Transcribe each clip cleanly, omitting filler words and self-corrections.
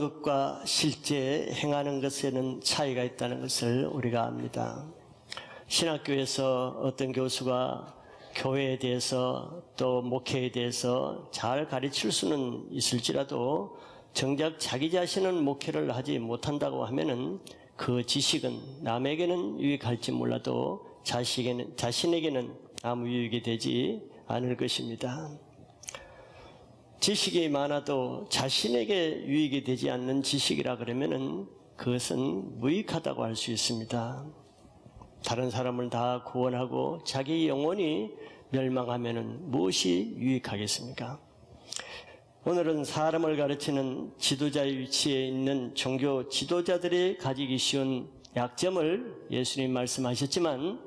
말하는 것과 실제 행하는 것에는 차이가 있다는 것을 우리가 압니다. 신학교에서 어떤 교수가 교회에 대해서 또 목회에 대해서 잘 가르칠 수는 있을지라도 정작 자기 자신은 목회를 하지 못한다고 하면은 그 지식은 남에게는 유익할지 몰라도 자신에게는 아무 유익이 되지 않을 것입니다. 지식이 많아도 자신에게 유익이 되지 않는 지식이라 그러면은 그것은 무익하다고 할 수 있습니다. 다른 사람을 다 구원하고 자기 영혼이 멸망하면은 무엇이 유익하겠습니까? 오늘은 사람을 가르치는 지도자의 위치에 있는 종교 지도자들이 가지기 쉬운 약점을 예수님 말씀하셨지만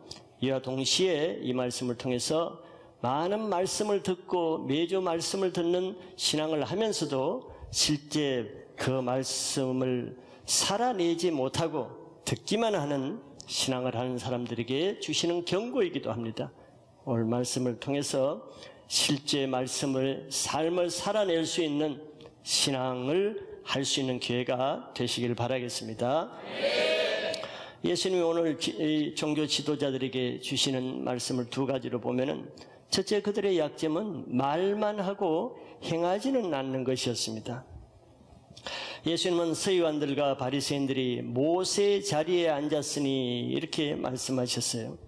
이와 동시에 이 말씀을 통해서 많은 말씀을 듣고 매주 말씀을 듣는 신앙을 하면서도 실제 그 말씀을 살아내지 못하고 듣기만 하는 신앙을 하는 사람들에게 주시는 경고이기도 합니다. 오늘 말씀을 통해서 실제 말씀을 삶을 살아낼 수 있는 신앙을 할 수 있는 기회가 되시길 바라겠습니다. 예수님이 오늘 종교 지도자들에게 주시는 말씀을 두 가지로 보면은 첫째, 그들의 약점은 말만 하고 행하지는 않는 것이었습니다. 예수님은 서기관들과 바리새인들이 모세의 자리에 앉았으니 이렇게 말씀하셨어요.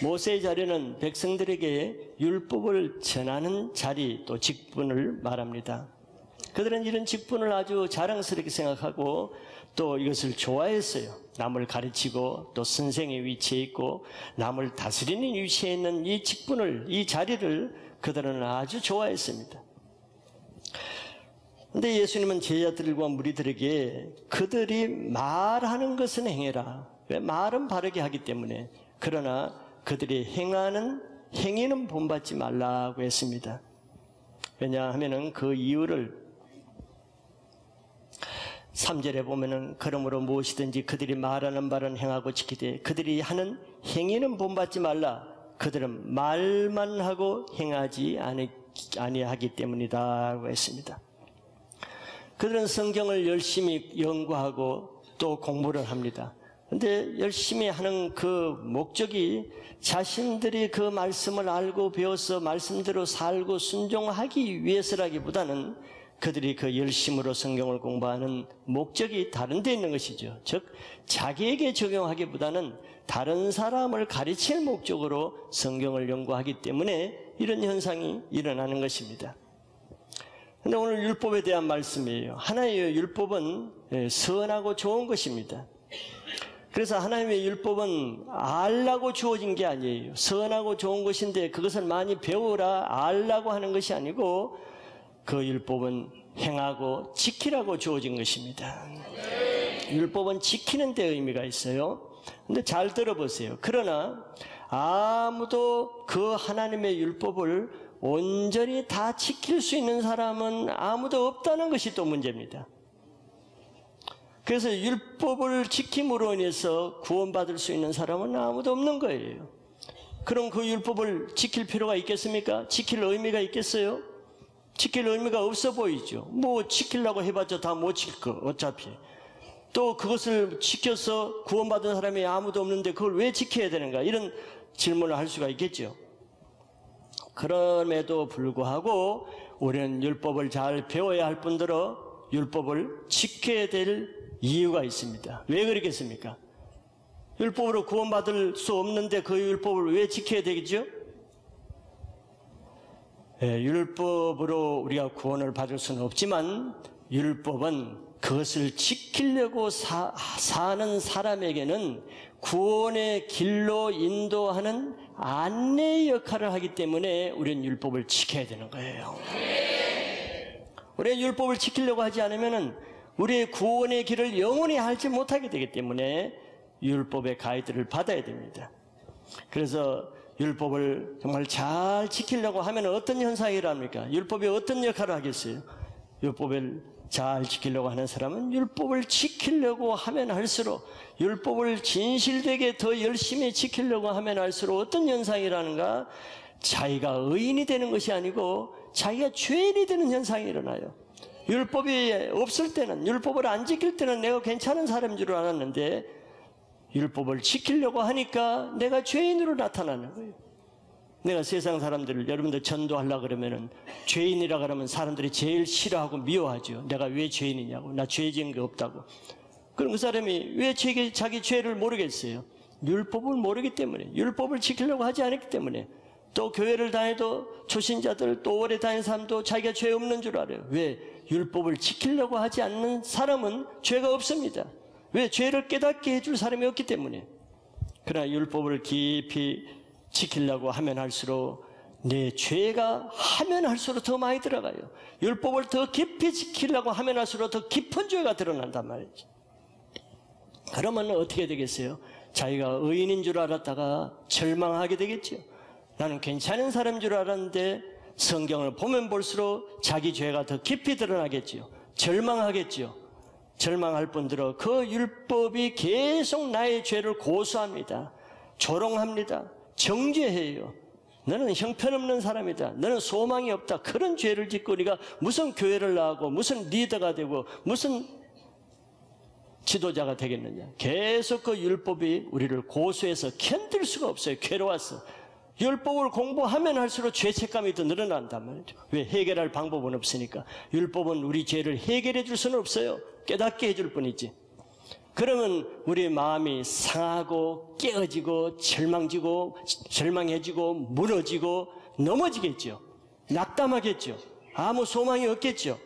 모세의 자리는 백성들에게 율법을 전하는 자리 또 직분을 말합니다. 그들은 이런 직분을 아주 자랑스럽게 생각하고 또 이것을 좋아했어요. 남을 가르치고 또 선생의 위치에 있고 남을 다스리는 위치에 있는 이 직분을, 이 자리를 그들은 아주 좋아했습니다. 그런데 예수님은 제자들과 무리들에게 그들이 말하는 것은 행해라. 왜? 말은 바르게 하기 때문에. 그러나 그들이 행하는 행위는 본받지 말라고 했습니다. 왜냐하면 그 이유를 3절에 보면은 그러므로 무엇이든지 그들이 말하는 바는 행하고 지키되 그들이 하는 행위는 본받지 말라. 그들은 말만 하고 행하지 아니하기 때문이다고 했습니다. 그들은 성경을 열심히 연구하고 또 공부를 합니다. 그런데 열심히 하는 그 목적이 자신들이 그 말씀을 알고 배워서 말씀대로 살고 순종하기 위해서라기보다는 그들이 그 열심으로 성경을 공부하는 목적이 다른 데 있는 것이죠. 즉 자기에게 적용하기보다는 다른 사람을 가르칠 목적으로 성경을 연구하기 때문에 이런 현상이 일어나는 것입니다. 그런데 오늘 율법에 대한 말씀이에요. 하나님의 율법은 선하고 좋은 것입니다. 그래서 하나님의 율법은 알라고 주어진 게 아니에요. 선하고 좋은 것인데 그것을 많이 배우라, 알라고 하는 것이 아니고 그 율법은 행하고 지키라고 주어진 것입니다. 율법은 지키는 데 의미가 있어요. 그런데 잘 들어보세요. 그러나 아무도 그 하나님의 율법을 온전히 다 지킬 수 있는 사람은 아무도 없다는 것이 또 문제입니다. 그래서 율법을 지킴으로 인해서 구원받을 수 있는 사람은 아무도 없는 거예요. 그럼 그 율법을 지킬 필요가 있겠습니까? 지킬 의미가 있겠어요? 지킬 의미가 없어 보이죠. 뭐 지키려고 해봤자 다 못 지킬 거 어차피. 또 그것을 지켜서 구원받은 사람이 아무도 없는데 그걸 왜 지켜야 되는가? 이런 질문을 할 수가 있겠죠. 그럼에도 불구하고 우리는 율법을 잘 배워야 할 뿐더러 율법을 지켜야 될 이유가 있습니다. 왜 그러겠습니까? 율법으로 구원받을 수 없는데 그 율법을 왜 지켜야 되겠죠? 율법으로 우리가 구원을 받을 수는 없지만 율법은 그것을 지키려고 사는 사람에게는 구원의 길로 인도하는 안내의 역할을 하기 때문에 우리는 율법을 지켜야 되는 거예요. 우리가 율법을 지키려고 하지 않으면 우리의 구원의 길을 영원히 알지 못하게 되기 때문에 율법의 가이드를 받아야 됩니다. 그래서 율법을 정말 잘 지키려고 하면 어떤 현상이 일어납니까? 율법이 어떤 역할을 하겠어요? 율법을 잘 지키려고 하는 사람은 율법을 지키려고 하면 할수록, 율법을 진실되게 더 열심히 지키려고 하면 할수록 어떤 현상이 일어나는가? 자기가 의인이 되는 것이 아니고 자기가 죄인이 되는 현상이 일어나요. 율법이 없을 때는, 율법을 안 지킬 때는 내가 괜찮은 사람인 줄 알았는데 율법을 지키려고 하니까 내가 죄인으로 나타나는 거예요. 내가 세상 사람들을, 여러분들 전도하려고 그러면은 죄인이라 그러면 사람들이 제일 싫어하고 미워하죠. 내가 왜 죄인이냐고. 나 죄 지은 게 없다고. 그럼 그 사람이 왜 자기 죄를 모르겠어요? 율법을 모르기 때문에, 율법을 지키려고 하지 않았기 때문에. 또 교회를 다녀도 초신자들, 또 오래 다닌 사람도 자기가 죄 없는 줄 알아요. 왜? 율법을 지키려고 하지 않는 사람은 죄가 없습니다. 왜? 죄를 깨닫게 해줄 사람이 없기 때문에. 그러나 율법을 깊이 지키려고 하면 할수록 내 죄가 하면 할수록 더 많이 들어가요. 율법을 더 깊이 지키려고 하면 할수록 더 깊은 죄가 드러난단 말이죠. 그러면 어떻게 되겠어요? 자기가 의인인 줄 알았다가 절망하게 되겠죠. 나는 괜찮은 사람인 줄 알았는데 성경을 보면 볼수록 자기 죄가 더 깊이 드러나겠죠. 절망하겠죠. 절망할 뿐더러 그 율법이 계속 나의 죄를 고소합니다. 조롱합니다. 정죄해요. 너는 형편없는 사람이다. 너는 소망이 없다. 그런 죄를 짓고 우리가 무슨 교회를 나가고 무슨 리더가 되고 무슨 지도자가 되겠느냐. 계속 그 율법이 우리를 고소해서 견딜 수가 없어요. 괴로워서. 율법을 공부하면 할수록 죄책감이 더 늘어난단 말이죠. 왜? 해결할 방법은 없으니까. 율법은 우리 죄를 해결해 줄 수는 없어요. 깨닫게 해줄 뿐이지. 그러면 우리 마음이 상하고 깨어지고 절망해지고 무너지고 넘어지겠죠. 낙담하겠죠. 아무 소망이 없겠죠.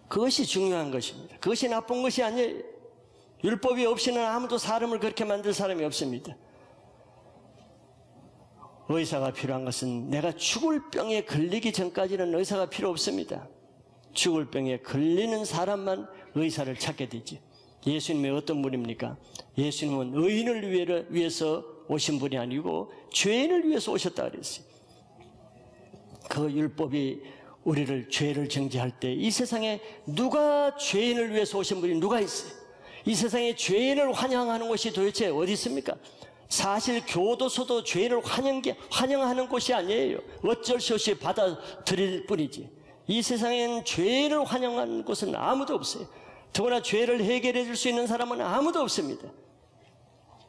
그것이 중요한 것입니다. 그것이 나쁜 것이 아니에요. 율법이 없이는 아무도 사람을 그렇게 만들 사람이 없습니다. 의사가 필요한 것은 내가 죽을 병에 걸리기 전까지는 의사가 필요 없습니다. 죽을 병에 걸리는 사람만 의사를 찾게 되지. 예수님이 어떤 분입니까? 예수님은 의인을 위해서 오신 분이 아니고 죄인을 위해서 오셨다 그랬어요. 그 율법이 우리를 죄를 정죄할 때 이 세상에 누가 죄인을 위해서 오신 분이 누가 있어요? 이 세상에 죄인을 환영하는 곳이 도대체 어디 있습니까? 사실 교도소도 죄인을 환영하는 곳이 아니에요. 어쩔 수 없이 받아들일 뿐이지. 이 세상엔 죄를 환영하는 곳은 아무도 없어요. 더구나 죄를 해결해 줄 수 있는 사람은 아무도 없습니다.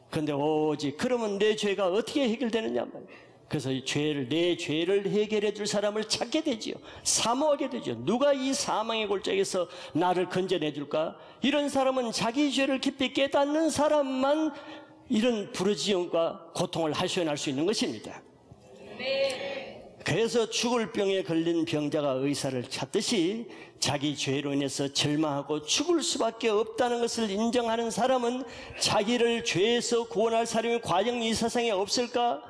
그런데 오직 그러면 내 죄가 어떻게 해결되느냐 말이에요. 그래서 내 죄를 해결해 줄 사람을 찾게 되지요. 사모하게 되죠. 누가 이 사망의 골짜기에서 나를 건져내 줄까? 이런 사람은 자기 죄를 깊이 깨닫는 사람만 이런 부르짖음과 고통을 하소연할 수 있는 것입니다. 그래서 죽을 병에 걸린 병자가 의사를 찾듯이 자기 죄로 인해서 절망하고 죽을 수밖에 없다는 것을 인정하는 사람은 자기를 죄에서 구원할 사람이 과연 이 세상에 없을까?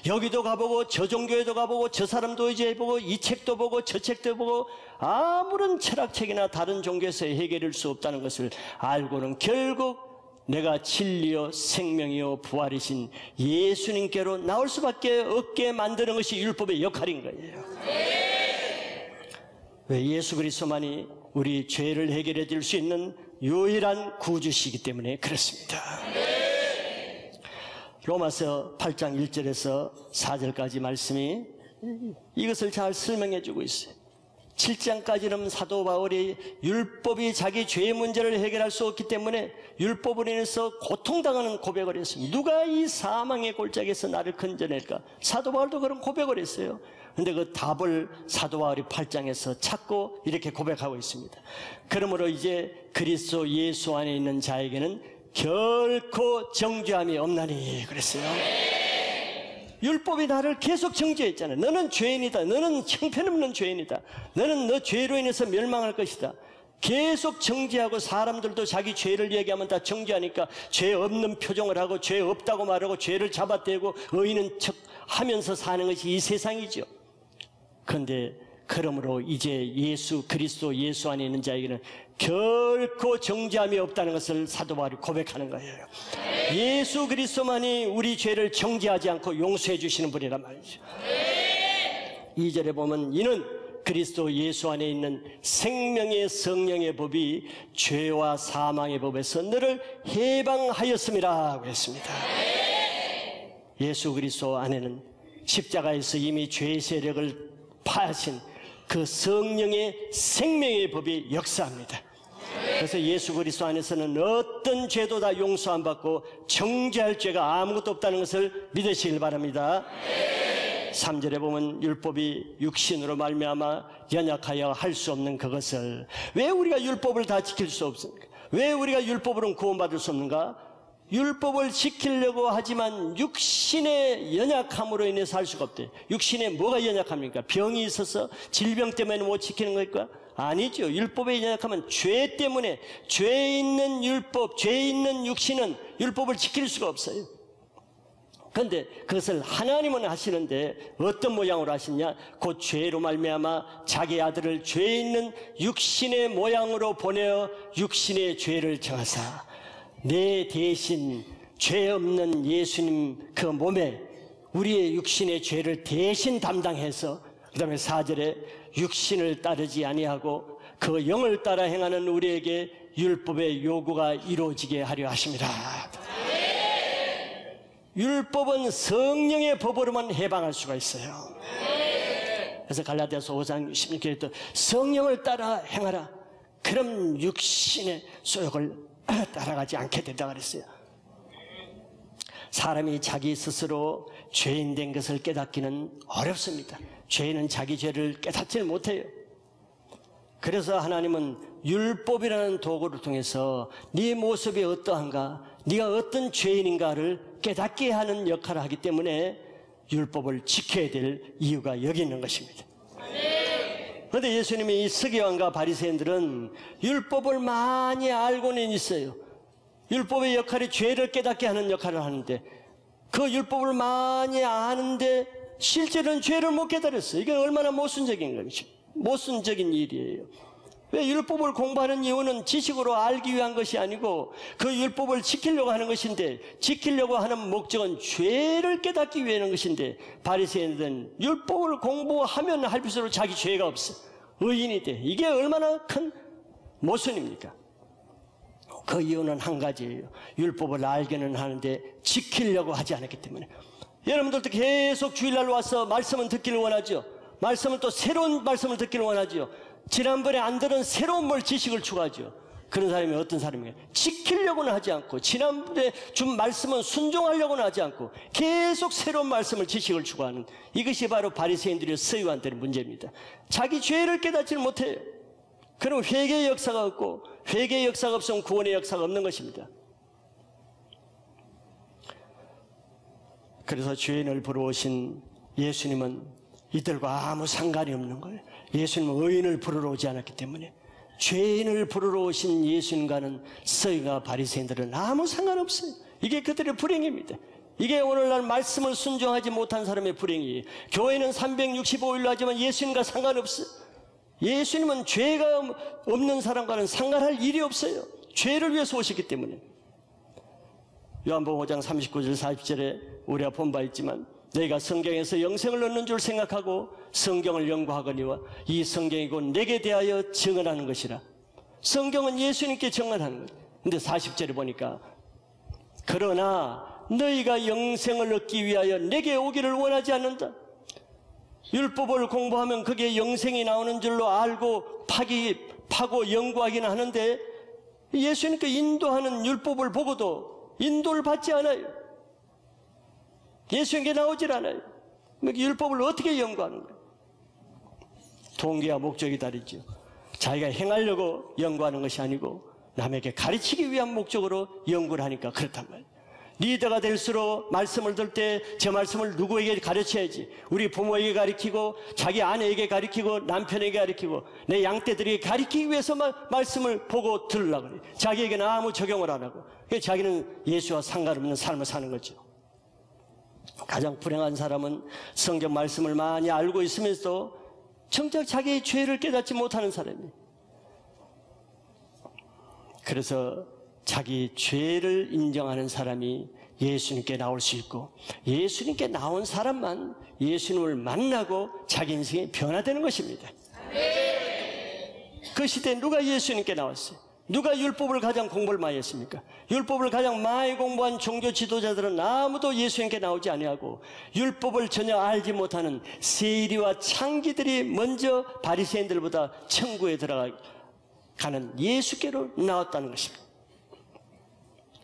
여기도 가보고 저 종교에도 가보고 저 사람도 이제 해보고 이 책도 보고 저 책도 보고 아무런 철학책이나 다른 종교에서 해결할 수 없다는 것을 알고는 결국 내가 진리요 생명이요 부활이신 예수님께로 나올 수밖에 없게 만드는 것이 율법의 역할인 거예요. 왜? 예수 그리스도만이 우리 죄를 해결해 줄 수 있는 유일한 구주시기 때문에 그렇습니다. 로마서 8장 1절에서 4절까지 말씀이 이것을 잘 설명해 주고 있어요. 7장까지는 사도 바울이 율법이 자기 죄의 문제를 해결할 수 없기 때문에 율법으로 인해서 고통당하는 고백을 했습니다. 누가 이 사망의 골짜기에서 나를 건져낼까? 사도 바울도 그런 고백을 했어요. 그런데 그 답을 사도 바울이 8장에서 찾고 이렇게 고백하고 있습니다. 그러므로 이제 그리스도 예수 안에 있는 자에게는 결코 정죄함이 없나니 그랬어요. 율법이 나를 계속 정죄했잖아요. 너는 죄인이다. 너는 형편없는 죄인이다. 너는 너 죄로 인해서 멸망할 것이다. 계속 정죄하고 사람들도 자기 죄를 얘기하면 다 정죄하니까 죄 없는 표정을 하고 죄 없다고 말하고 죄를 잡아떼고 의인은 척 하면서 사는 것이 이 세상이죠. 그런데 그러므로 이제 그리스도 예수 안에 있는 자에게는 결코 정죄함이 없다는 것을 사도 바울이 고백하는 거예요. 예수 그리스도만이 우리 죄를 정죄하지 않고 용서해 주시는 분이란 말이죠. 2절에 보면 이는 그리스도 예수 안에 있는 생명의 성령의 법이 죄와 사망의 법에서 너를 해방하였음이라 그랬습니다. 예수 그리스도 안에는 십자가에서 이미 죄의 세력을 파하신 그 성령의 생명의 법이 역사합니다. 그래서 예수 그리스도 안에서는 어떤 죄도 다 용서 안 받고 정죄할 죄가 아무것도 없다는 것을 믿으시길 바랍니다. 3절에 보면 율법이 육신으로 말미암아 연약하여 할 수 없는 그것을, 왜 우리가 율법을 다 지킬 수 없습니까? 왜 우리가 율법으로는 구원받을 수 없는가? 율법을 지키려고 하지만 육신의 연약함으로 인해서 할 수가 없대요. 육신에 뭐가 연약합니까? 병이 있어서 질병 때문에 못 지키는 걸까? 아니죠. 율법의 연약함은 죄 때문에, 죄 있는 율법, 죄 있는 육신은 율법을 지킬 수가 없어요. 그런데 그것을 하나님은 하시는데 어떤 모양으로 하시냐? 곧 죄로 말미암아 자기 아들을 죄 있는 육신의 모양으로 보내어 육신의 죄를 정하사, 내 대신 죄 없는 예수님 그 몸에 우리의 육신의 죄를 대신 담당해서, 그 다음에 4절에 육신을 따르지 아니하고 그 영을 따라 행하는 우리에게 율법의 요구가 이루어지게 하려 하십니다. 율법은 성령의 법으로만 해방할 수가 있어요. 그래서 갈라디아서 5장 16절에 성령을 따라 행하라. 그럼 육신의 소욕을 따라가지 않게 된다 그랬어요. 사람이 자기 스스로 죄인 된 것을 깨닫기는 어렵습니다. 죄인은 자기 죄를 깨닫지 못해요. 그래서 하나님은 율법이라는 도구를 통해서 네 모습이 어떠한가, 네가 어떤 죄인인가를 깨닫게 하는 역할을 하기 때문에 율법을 지켜야 될 이유가 여기 있는 것입니다. 그런데 예수님이 이 서기관과 바리새인들은 율법을 많이 알고는 있어요. 율법의 역할이 죄를 깨닫게 하는 역할을 하는데, 그 율법을 많이 아는데 실제로는 죄를 못 깨달았어요. 이게 얼마나 모순적인 것이죠. 모순적인 일이에요. 왜? 율법을 공부하는 이유는 지식으로 알기 위한 것이 아니고 그 율법을 지키려고 하는 것인데, 지키려고 하는 목적은 죄를 깨닫기 위한 것인데, 바리새인들은 율법을 공부하면 할수록 자기 죄가 없어, 의인이 돼. 이게 얼마나 큰 모순입니까? 그 이유는 한 가지예요. 율법을 알기는 하는데 지키려고 하지 않았기 때문에. 여러분들도 계속 주일날 와서 말씀을 듣기를 원하죠. 말씀은 또 새로운 말씀을 듣기를 원하죠. 지난번에 안 들은 새로운 지식을 추구하죠. 그런 사람이 어떤 사람이에요? 지키려고는 하지 않고, 지난번에 준 말씀은 순종하려고는 하지 않고 계속 새로운 말씀을, 지식을 추구하는, 이것이 바로 바리새인들의 서기관들의 문제입니다. 자기 죄를 깨닫지는 못해요. 그럼 회개의 역사가 없고, 회개의 역사가 없으면 구원의 역사가 없는 것입니다. 그래서 죄인을 부르오신 예수님은 이들과 아무 상관이 없는 거예요. 예수님은 의인을 부르러 오지 않았기 때문에. 죄인을 부르러 오신 예수님과는 서기관과 바리새인들은 아무 상관없어요. 이게 그들의 불행입니다. 이게 오늘날 말씀을 순종하지 못한 사람의 불행이에요. 교회는 365일로 하지만 예수님과 상관없어요. 예수님은 죄가 없는 사람과는 상관할 일이 없어요. 죄를 위해서 오셨기 때문에. 요한복음 5장 39절 40절에 우리가 본 바 있지만, 내가 성경에서 영생을 얻는 줄 생각하고 성경을 연구하거니와 이 성경이 곧 내게 대하여 증언하는 것이라. 성경은 예수님께 증언하는 거예요. 근데 40절에 보니까, 그러나 너희가 영생을 얻기 위하여 내게 오기를 원하지 않는다. 율법을 공부하면 그게 영생이 나오는 줄로 알고 파고 연구하기는 하는데, 예수님께 인도하는 율법을 보고도 인도를 받지 않아요. 예수님께 나오질 않아요. 율법을 어떻게 연구하는 거예요? 동기와 목적이 다르죠. 자기가 행하려고 연구하는 것이 아니고 남에게 가르치기 위한 목적으로 연구를 하니까 그렇단 말이에요. 리더가 될수록 말씀을 들 때 저 말씀을 누구에게 가르쳐야지. 우리 부모에게 가르치고, 자기 아내에게 가르치고, 남편에게 가르치고, 내 양떼들에게 가르치기 위해서 말씀을 보고 들으려고 그래요. 자기에게는 아무 적용을 안 하고. 그래서 자기는 예수와 상관없는 삶을 사는 거죠. 가장 불행한 사람은 성경 말씀을 많이 알고 있으면서도 정작 자기의 죄를 깨닫지 못하는 사람이에요. 그래서 자기 죄를 인정하는 사람이 예수님께 나올 수 있고, 예수님께 나온 사람만 예수님을 만나고 자기 인생이 변화되는 것입니다. 그 시대에 누가 예수님께 나왔어요? 누가 율법을 가장 공부를 많이 했습니까? 율법을 가장 많이 공부한 종교 지도자들은 아무도 예수님께 나오지 아니하고 율법을 전혀 알지 못하는 세리와 창기들이 먼저 바리새인들보다 천국에 들어가는 예수께로 나왔다는 것입니다.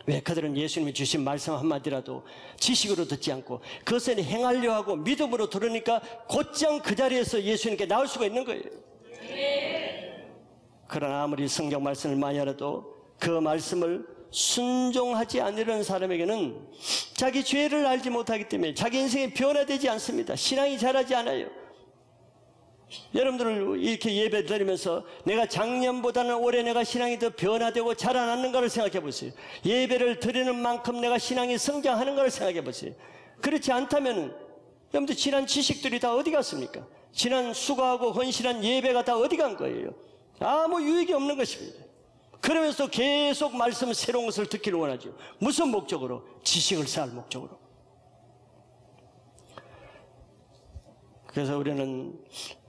왜? 그들은 예수님이 주신 말씀 한마디라도 지식으로 듣지 않고 그것을 행하려 하고 믿음으로 들으니까 곧장 그 자리에서 예수님께 나올 수가 있는 거예요. 그러나 아무리 성경 말씀을 많이 알아도 그 말씀을 순종하지 않으려는 사람에게는 자기 죄를 알지 못하기 때문에 자기 인생이 변화되지 않습니다. 신앙이 자라지 않아요. 여러분들 이렇게 예배 드리면서 내가 작년보다는 올해 내가 신앙이 더 변화되고 자라났는가를 생각해 보세요. 예배를 드리는 만큼 내가 신앙이 성장하는 걸 생각해 보세요. 그렇지 않다면 여러분들 지난 지식들이 다 어디 갔습니까? 지난 수고하고 헌신한 예배가 다 어디 간 거예요? 아무 유익이 없는 것입니다. 그러면서 계속 말씀 새로운 것을 듣기를 원하죠. 무슨 목적으로? 지식을 쌓을 목적으로. 그래서 우리는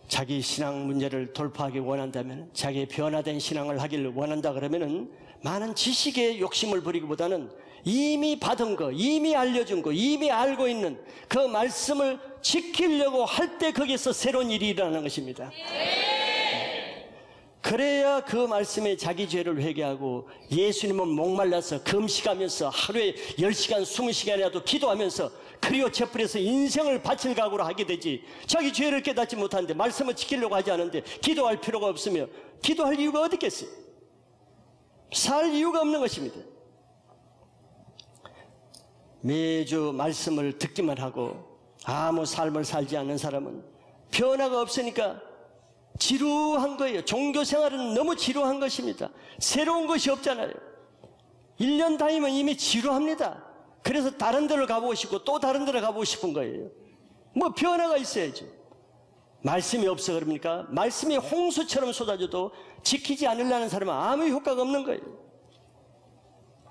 자기 신앙 문제를 돌파하기 원한다면, 자기의 변화된 신앙을 하기를 원한다 그러면은 많은 지식에 욕심을 부리기보다는 이미 받은 거, 이미 알려준 거, 이미 알고 있는 그 말씀을 지키려고 할 때 거기서 새로운 일이 일어나는 것입니다. 그래야 그 말씀에 자기 죄를 회개하고 예수님은 목말라서 금식하면서 하루에 10시간, 20시간이라도 기도하면서 그리고 제풀에서 인생을 바칠 각오로 하게 되지, 자기 죄를 깨닫지 못하는데 말씀을 지키려고 하지 않은데 기도할 필요가 없으며 기도할 이유가 어디 있겠어요? 살 이유가 없는 것입니다. 매주 말씀을 듣기만 하고 아무 삶을 살지 않는 사람은 변화가 없으니까 지루한 거예요. 종교 생활은 너무 지루한 것입니다. 새로운 것이 없잖아요. 1년 다니면 이미 지루합니다. 그래서 다른 데를 가보고 싶고 또 다른 데를 가보고 싶은 거예요. 뭐 변화가 있어야죠. 말씀이 없어 그럽니까? 말씀이 홍수처럼 쏟아져도 지키지 않으려는 사람은 아무 효과가 없는 거예요.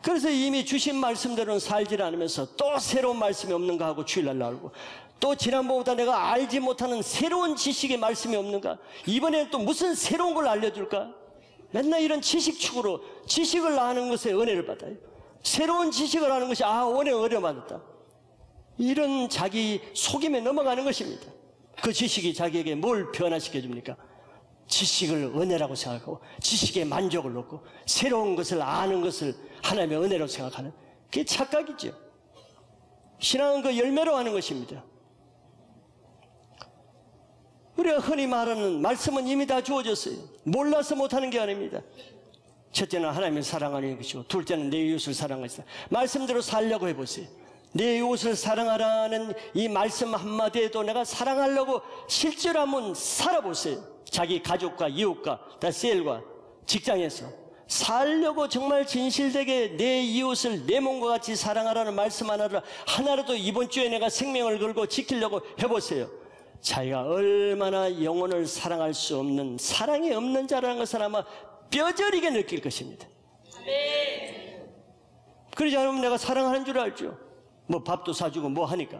그래서 이미 주신 말씀대로는 살지 않으면서 또 새로운 말씀이 없는가 하고 주일날 나오고, 또 지난번보다 내가 알지 못하는 새로운 지식의 말씀이 없는가, 이번에는 또 무슨 새로운 걸 알려줄까, 맨날 이런 지식 축으로 지식을 아는 것에 은혜를 받아요. 새로운 지식을 아는 것이 은혜 받았다, 이런 자기 속임에 넘어가는 것입니다. 그 지식이 자기에게 뭘 변화시켜 줍니까? 지식을 은혜라고 생각하고 지식에 만족을 얻고 새로운 것을 아는 것을 하나님의 은혜라고 생각하는, 그게 착각이죠. 신앙은 그 열매로 하는 것입니다. 우리가 흔히 말하는 말씀은 이미 다 주어졌어요. 몰라서 못하는 게 아닙니다. 첫째는 하나님을 사랑하는 것이고, 둘째는 내 이웃을 사랑하는 것이다. 말씀대로 살려고 해보세요. 내 이웃을 사랑하라는 이 말씀 한마디에도 내가 사랑하려고 실제로 한번 살아보세요. 자기 가족과 이웃과 셀과 직장에서 살려고 정말 진실되게 내 이웃을 내 몸과 같이 사랑하라는 말씀 하나라도 이번 주에 내가 생명을 걸고 지키려고 해보세요. 자기가 얼마나 영혼을 사랑할 수 없는, 사랑이 없는 자라는 것을 아마 뼈저리게 느낄 것입니다. 그러지 않으면 내가 사랑하는 줄 알죠. 뭐 밥도 사주고 뭐 하니까.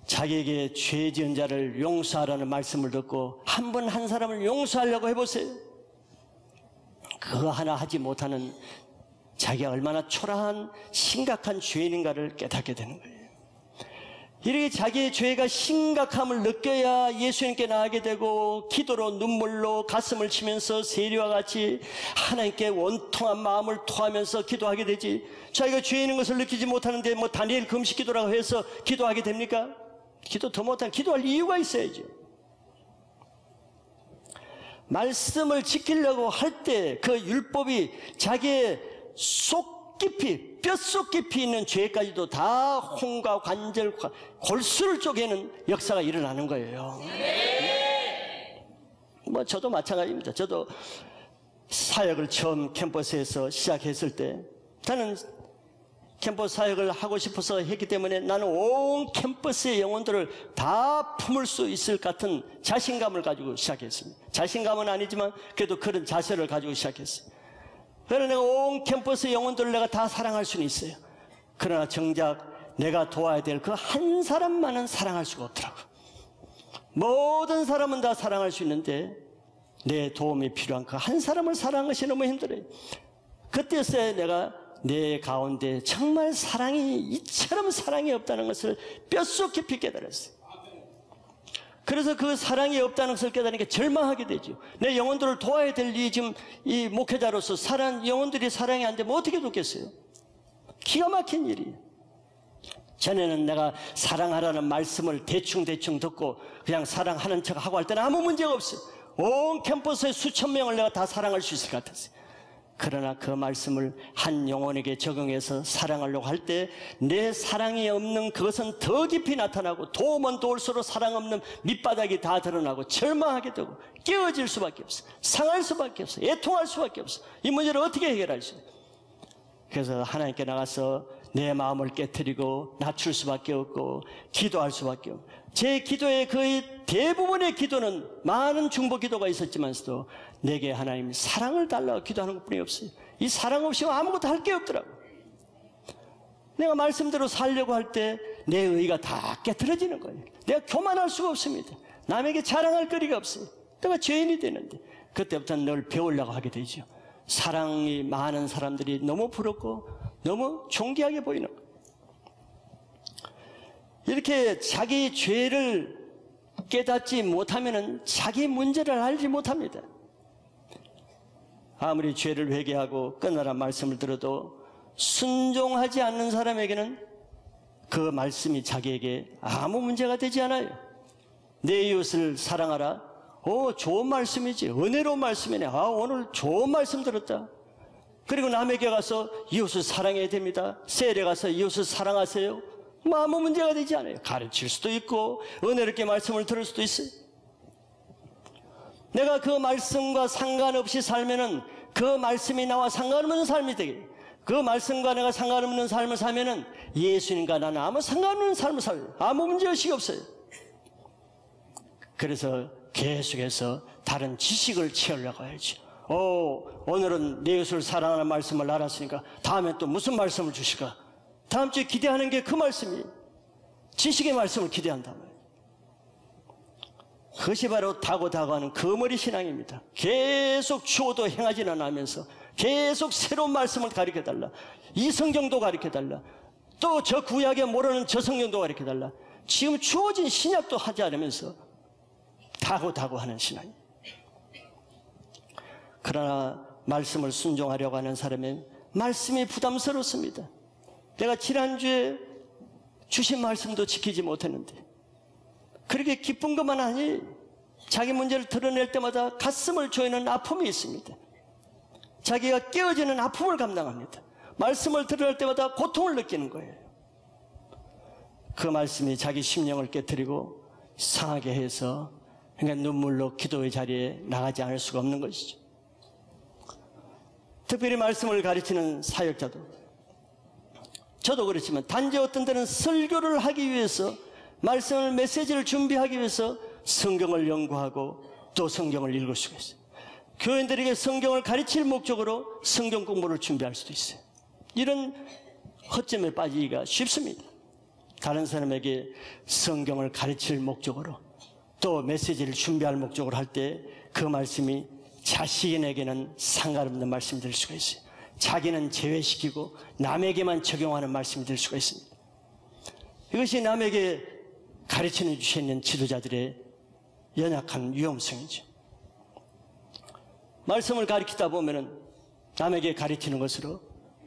자기에게 죄 지은 자를 용서하라는 말씀을 듣고 한 번 한 사람을 용서하려고 해보세요. 그거 하나 하지 못하는 자기가 얼마나 초라한 심각한 죄인인가를 깨닫게 되는 거예요. 이렇게 자기의 죄가 심각함을 느껴야 예수님께 나아가게 되고, 기도로 눈물로 가슴을 치면서 세리와 같이 하나님께 원통한 마음을 토하면서 기도하게 되지, 자기가 죄 있는 것을 느끼지 못하는데 뭐 다니엘 금식 기도라고 해서 기도하게 됩니까? 기도 더 못한, 기도할 이유가 있어야죠. 말씀을 지키려고 할 때 그 율법이 자기의 속 깊이, 뼛속 깊이 있는 죄까지도 다 혼과 관절, 골수를 쪼개는 역사가 일어나는 거예요. 뭐 저도 마찬가지입니다. 저도 사역을 처음 캠퍼스에서 시작했을 때, 저는 캠퍼스 사역을 하고 싶어서 했기 때문에 나는 온 캠퍼스의 영혼들을 다 품을 수 있을 것 같은 자신감을 가지고 시작했습니다. 자신감은 아니지만 그래도 그런 자세를 가지고 시작했어요. 그러나 내가 온 캠퍼스의 영혼들을 내가 다 사랑할 수는 있어요. 그러나 정작 내가 도와야 될 그 한 사람만은 사랑할 수가 없더라고요. 모든 사람은 다 사랑할 수 있는데 내 도움이 필요한 그 한 사람을 사랑하는 것이 너무 힘들어요. 그때서야 내가 내 가운데 정말 사랑이 이처럼 사랑이 없다는 것을 뼛속 깊이 깨달았어요. 그래서 그 사랑이 없다는 것을 깨달으니까 절망하게 되죠. 내 영혼들을 도와야 될 지금 이 목회자로서 영혼들이 사랑이 안 되면 어떻게 돕겠어요? 기가 막힌 일이에요. 전에는 내가 사랑하라는 말씀을 대충 듣고 그냥 사랑하는 척하고 할 때는 아무 문제가 없어요. 온 캠퍼스의 수천 명을 내가 다 사랑할 수 있을 것 같았어요. 그러나 그 말씀을 한 영혼에게 적용해서 사랑하려고 할 때 내 사랑이 없는 그것은 더 깊이 나타나고 도우면 도울수록 사랑 없는 밑바닥이 다 드러나고 절망하게 되고 깨어질 수밖에 없어. 상할 수밖에 없어. 애통할 수밖에 없어. 이 문제를 어떻게 해결할 수 있어요? 그래서 하나님께 나가서 내 마음을 깨트리고 낮출 수밖에 없고 기도할 수밖에 없고, 제 기도의 거의 대부분의 기도는 많은 중보 기도가 있었지만서도 내게 하나님 사랑을 달라고 기도하는 것뿐이 없어요. 이 사랑 없이 아무것도 할 게 없더라고. 내가 말씀대로 살려고 할 때 내 의가 다 깨트려지는 거예요. 내가 교만할 수가 없습니다. 남에게 자랑할 거리가 없어요. 내가 죄인이 되는데 그때부터는 늘 배우려고 하게 되죠. 사랑이 많은 사람들이 너무 부럽고 너무 존귀하게 보이는 거예요. 이렇게 자기 죄를 깨닫지 못하면 자기 문제를 알지 못합니다. 아무리 죄를 회개하고 끊으라 말씀을 들어도 순종하지 않는 사람에게는 그 말씀이 자기에게 아무 문제가 되지 않아요. 내 이웃을 사랑하라. 좋은 말씀이지. 은혜로운 말씀이네. 오늘 좋은 말씀 들었다. 그리고 남에게 가서 이웃을 사랑해야 됩니다. 세례 가서 이웃을 사랑하세요. 아무 문제가 되지 않아요. 가르칠 수도 있고 은혜롭게 말씀을 들을 수도 있어요. 내가 그 말씀과 상관없이 살면은 그 말씀이 나와 상관없는 삶이 되게, 그 말씀과 내가 상관없는 삶을 살면은 예수님과 나는 아무 상관없는 삶을 살아요. 아무 문제의식이 없어요. 그래서 계속해서 다른 지식을 채우려고 해야죠. 오늘은 내 이웃을 사랑하는 말씀을 알았으니까 다음에 또 무슨 말씀을 주실까? 다음 주에 기대하는 게 그 말씀이에요. 지식의 말씀을 기대한단 말이에요. 그것이 바로 다고다고하는 거머리 신앙입니다. 계속 주어도 행하지는 않으면서 계속 새로운 말씀을 가르쳐달라. 이 성경도 가르쳐달라. 또 저 구약에 모르는 저 성경도 가르쳐달라. 지금 주어진 신약도 하지 않으면서 다고다고하는 신앙이에요. 그러나 말씀을 순종하려고 하는 사람은 말씀이 부담스럽습니다. 내가 지난주에 주신 말씀도 지키지 못했는데 그렇게 기쁜 것만 아니 자기 문제를 드러낼 때마다 가슴을 조이는 아픔이 있습니다. 자기가 깨어지는 아픔을 감당합니다. 말씀을 드러낼 때마다 고통을 느끼는 거예요. 그 말씀이 자기 심령을 깨트리고 상하게 해서 그러니까 눈물로 기도의 자리에 나가지 않을 수가 없는 것이죠. 특별히 말씀을 가르치는 사역자도, 저도 그렇지만 단지 어떤 때는 설교를 하기 위해서 말씀을 메시지를 준비하기 위해서 성경을 연구하고 또 성경을 읽을 수가 있어요. 교인들에게 성경을 가르칠 목적으로 성경 공부를 준비할 수도 있어요. 이런 허점에 빠지기가 쉽습니다. 다른 사람에게 성경을 가르칠 목적으로 또 메시지를 준비할 목적으로 할 때 그 말씀이 자신에게는 상관없는 말씀이 될 수가 있어요. 자기는 제외시키고 남에게만 적용하는 말씀이 될 수가 있습니다. 이것이 남에게 가르쳐 주시는 지도자들의 연약한 위험성이죠. 말씀을 가르치다 보면은 남에게 가르치는 것으로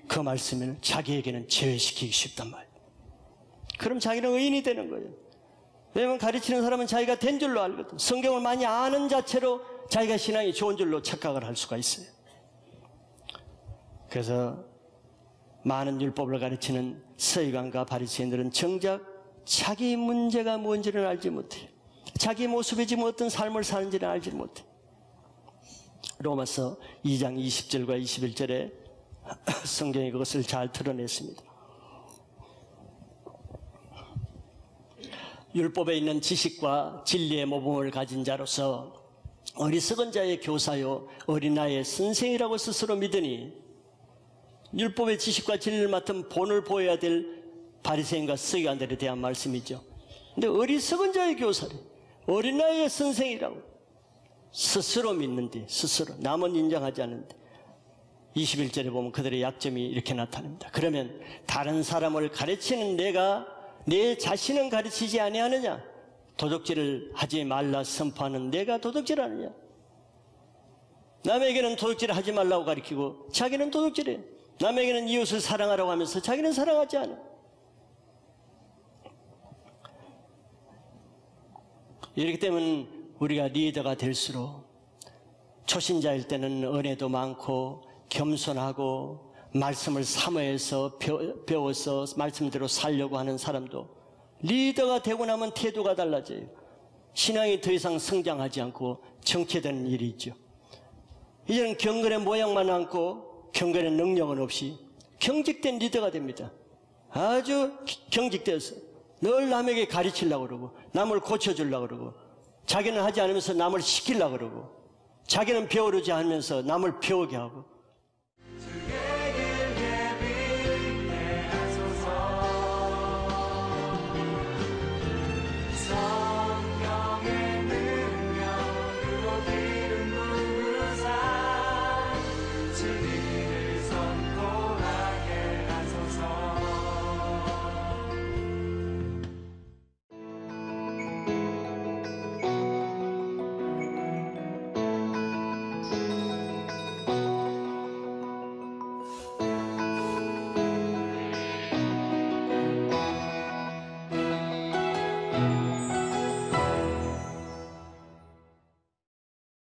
그 말씀을 자기에게는 제외시키기 쉽단 말이에요. 그럼 자기는 의인이 되는 거예요. 왜냐하면 가르치는 사람은 자기가 된 줄로 알거든. 성경을 많이 아는 자체로 자기가 신앙이 좋은 줄로 착각을 할 수가 있어요. 그래서 많은 율법을 가르치는 서기관과 바리새인들은 정작 자기 문제가 뭔지를 알지 못해요. 자기 모습이 지금 어떤 삶을 사는지를 알지 못해요. 로마서 2장 20절과 21절에 성경이 그것을 잘 드러냈습니다. 율법에 있는 지식과 진리의 모범을 가진 자로서 어리석은 자의 교사요 어린아이의 선생이라고 스스로 믿으니, 율법의 지식과 진리를 맡은 본을 보여야 될 바리새인과 서기관들에 대한 말씀이죠. 근데 어리석은 자의 교사래, 어린아이의 선생이라고. 스스로 믿는데, 스스로. 남은 인정하지 않는데. 21절에 보면 그들의 약점이 이렇게 나타납니다. 그러면 다른 사람을 가르치는 내가 내 자신은 가르치지 아니하느냐? 도둑질을 하지 말라 선포하는 내가 도둑질하느냐? 남에게는 도둑질을 하지 말라고 가르치고 자기는 도둑질해. 남에게는 이웃을 사랑하라고 하면서 자기는 사랑하지 않아. 이렇기 때문에 우리가 리더가 될수록 초신자일 때는 은혜도 많고 겸손하고 말씀을 사모해서 배워서 말씀대로 살려고 하는 사람도 리더가 되고 나면 태도가 달라져요. 신앙이 더 이상 성장하지 않고 정체되는 일이 있죠. 이제는 경건의 모양만 안고 경건의 능력은 없이 경직된 리더가 됩니다. 아주 경직되어서 늘 남에게 가르치려고 그러고 남을 고쳐주려고 그러고 자기는 하지 않으면서 남을 시키려고 그러고 자기는 배우려지 않으면서 남을 배우게 하고